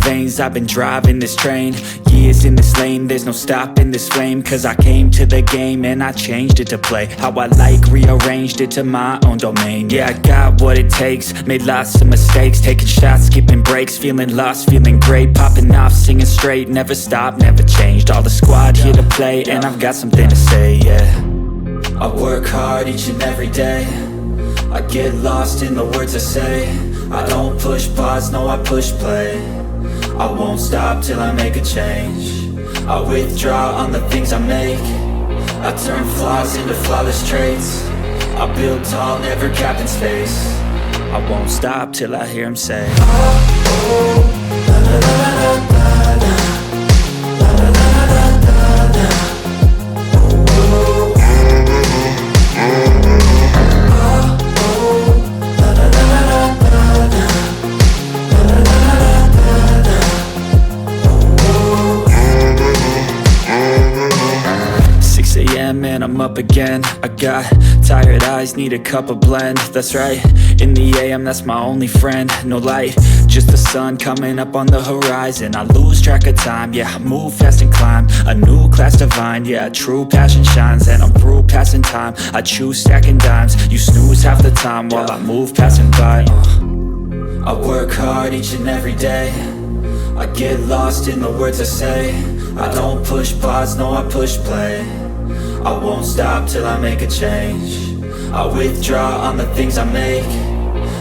veins, I've been driving this train. Years in this lane, there's no stopping this flame. Cause I came to the game and I changed it to play how I like, rearranged it to my own domain. Yeah, I got what it takes, made lots of mistakes, taking shots, skipping breaks, feeling lost, feeling great, popping off, singing straight, never stopped, never changed. All the squad here to play, and I've got something to say, yeah. I work hard each and every day, I get lost in the words I say. I don't push pause, no I push play. I won't stop till I make a change. I withdraw on the things I make. I turn flaws into flawless traits. I build tall, never capped in space. I won't stop till I hear him say, oh, oh, la, la, la, la, la, la. And I'm up again. I got tired eyes, need a cup of blend. That's right, in the AM, that's my only friend. No light, just the sun coming up on the horizon. I lose track of time, yeah, I move fast and climb a new class divine, yeah, true passion shines. And I'm through passing time, I choose stacking dimes. You snooze half the time while I move passing by. I work hard each and every day, I get lost in the words I say. I don't push pause, no I push play. I won't stop till I make a change. I withdraw on the things I make.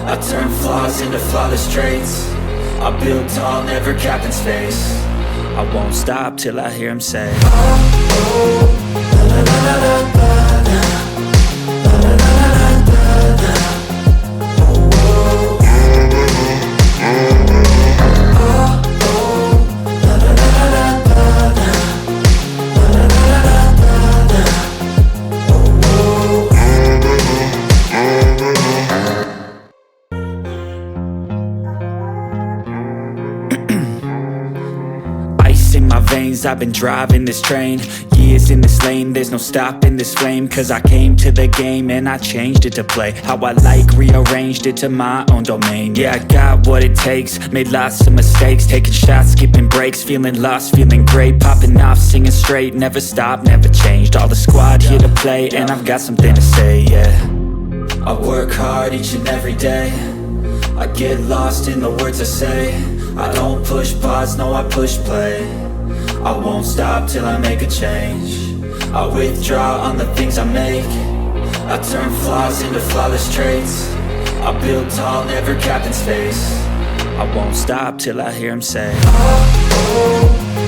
I turn flaws into flawless traits. I build tall, never capped in space. I won't stop till I hear him say, oh, oh, la, la, la, la, la, la. In my veins, I've been driving this train. Years in this lane, there's no stopping this flame. Cause I came to the game and I changed it to play how I like, rearranged it to my own domain. Yeah, I got what it takes, made lots of mistakes, taking shots, skipping breaks, feeling lost, feeling great, popping off, singing straight, never stopped, never changed. All the squad here to play, and I've got something to say, yeah. I work hard each and every day, I get lost in the words I say. I don't push pause, no I push play. I won't stop till I make a change. I withdraw on the things I make. I turn flaws into flawless traits. I build tall, never capped in space. I won't stop till I hear him say, oh, oh.